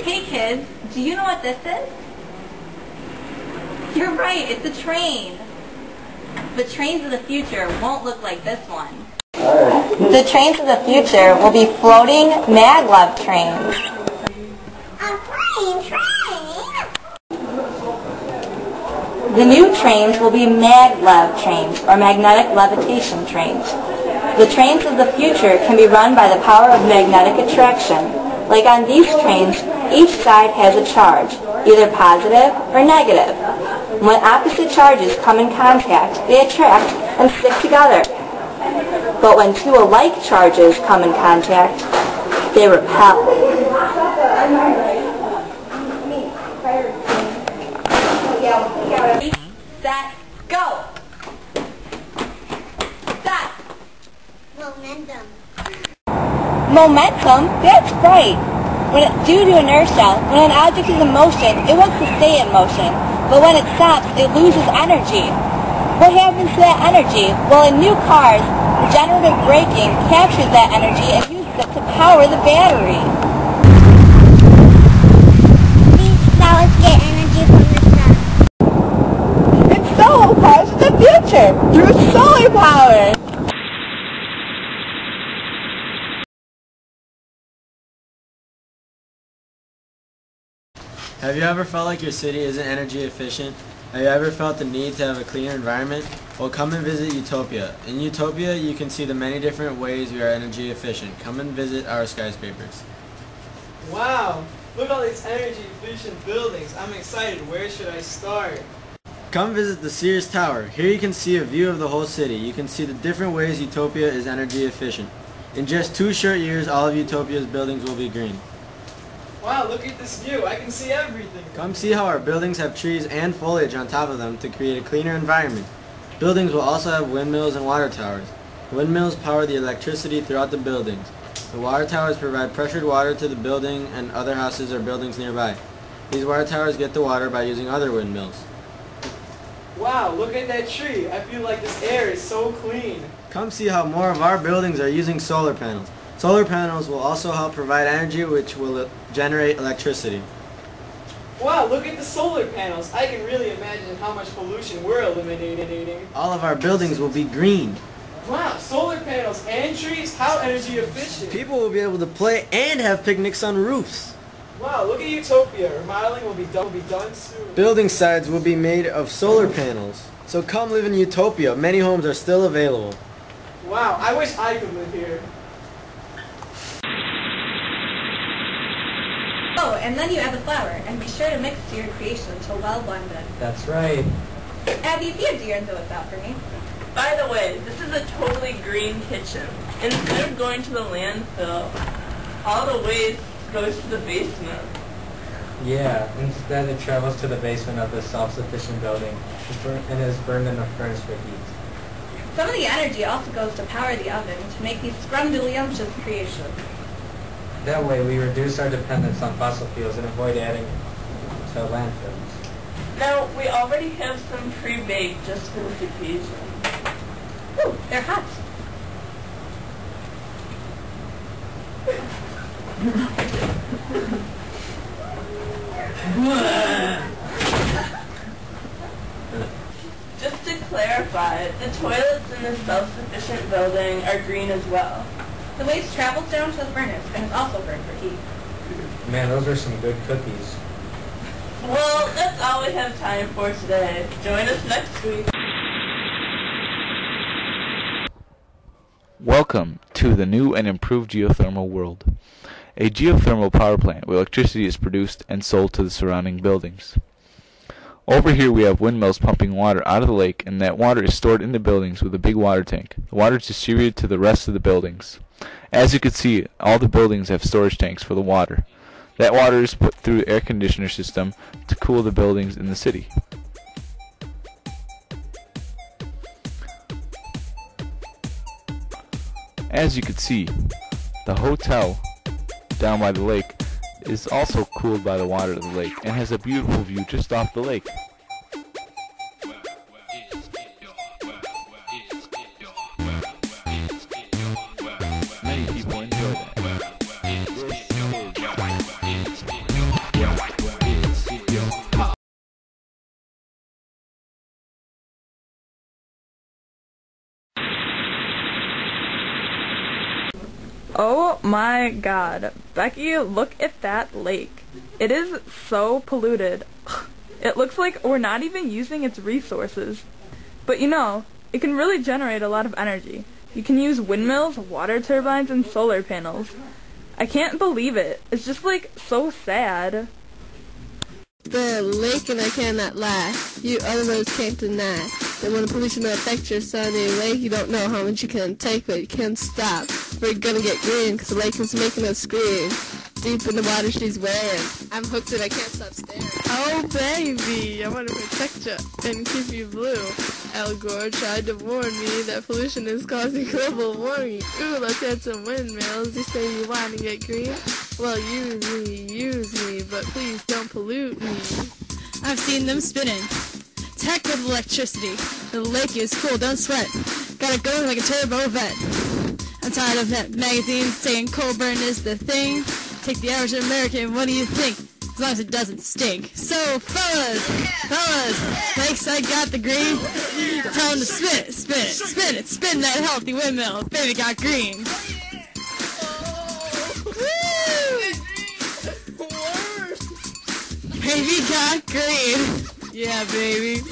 Hey kids, do you know what this is? You're right, it's a train. But trains of the future won't look like this one. The trains of the future will be floating maglev trains. A flying train? The new trains will be maglev trains, or magnetic levitation trains. The trains of the future can be run by the power of magnetic attraction. Like on these trains, each side has a charge, either positive or negative. When opposite charges come in contact, they attract and stick together. But when two alike charges come in contact, they repel. Set, go! Stop! Momentum. Momentum? That's right. Due to inertia, when an object is in motion, it wants to stay in motion. But when it stops, it loses energy. What happens to that energy? Well, in new cars, regenerative braking captures that energy and uses it to power the battery. Now let's get energy from the sun. It's solar power to the future through solar power. Have you ever felt like your city isn't energy efficient? Have you ever felt the need to have a cleaner environment? Well, come and visit Utopia. In Utopia, you can see the many different ways we are energy efficient. Come and visit our skyscrapers. Wow! Look at all these energy efficient buildings. I'm excited. Where should I start? Come visit the Sears Tower. Here you can see a view of the whole city. You can see the different ways Utopia is energy efficient. In just 2 short years, all of Utopia's buildings will be green. Wow, look at this view. I can see everything. Come see how our buildings have trees and foliage on top of them to create a cleaner environment. Buildings will also have windmills and water towers. Windmills power the electricity throughout the buildings. The water towers provide pressured water to the building and other houses or buildings nearby. These water towers get the water by using other windmills. Wow, look at that tree. I feel like this air is so clean. Come see how more of our buildings are using solar panels. Solar panels will also help provide energy which will generate electricity. Wow, look at the solar panels. I can really imagine how much pollution we're eliminating. All of our buildings will be green. Wow, solar panels and trees? How energy efficient. People will be able to play and have picnics on roofs. Wow, look at Utopia. Remodeling will be done soon. Building sides will be made of solar panels. So come live in Utopia. Many homes are still available. Wow, I wish I could live here. Oh, and then you add the flour, and be sure to mix to your creation until well blended. That's right. Abby, be a dear and do it out for me. By the way, this is a totally green kitchen. Instead of going to the landfill, all the waste goes to the basement. Yeah, instead it travels to the basement of the self-sufficient building and is burned in a furnace for heat. Some of the energy also goes to power the oven to make these scrumdiddlyumptious creations. That way we reduce our dependence on fossil fuels and avoid adding to landfills. Now, we already have some pre-baked just for this occasion. Ooh, they're hot. Just to clarify, the toilets in this self-sufficient building are green as well. The waste travels down to the furnace and is also burned for heat. Man, those are some good cookies. Well, that's all we have time for today. Join us next week. Welcome to the new and improved geothermal world. A geothermal power plant where electricity is produced and sold to the surrounding buildings. Over here we have windmills pumping water out of the lake, and that water is stored in the buildings with a big water tank. The water is distributed to the rest of the buildings. As you can see, all the buildings have storage tanks for the water. That water is put through the air conditioner system to cool the buildings in the city. As you can see, the hotel down by the lake is also cooled by the water of the lake and has a beautiful view just off the lake. Many people enjoy that. This is my god. Becky, look at that lake. It is so polluted. It looks like we're not even using its resources. But you know, it can really generate a lot of energy. You can use windmills, water turbines, and solar panels. I can't believe it. It's just like so sad. The lake and I cannot lie. You others can't deny that when the pollution will affect your sunny lake, you don't know how much you can take, but you can't stop. We're gonna get green, cause the lake is making us scream. Deep in the water she's wearing. I'm hooked and I can't stop staring. Oh baby, I want to protect you and keep you blue. Al Gore tried to warn me that pollution is causing global warming. Ooh, let's add some windmills. You say you want to get green? Well, use me, but please don't pollute me. I've seen them spinning. Tech with electricity. The lake is cool, don't sweat. Got it going like a turbo vet. I'm tired of that magazines saying coal burn is the thing. Take the average American, what do you think? As long as it doesn't stink. So, fellas, Lakeside got the green. Tell them to spin that healthy windmill. Baby got green. Baby got green. Yeah, baby.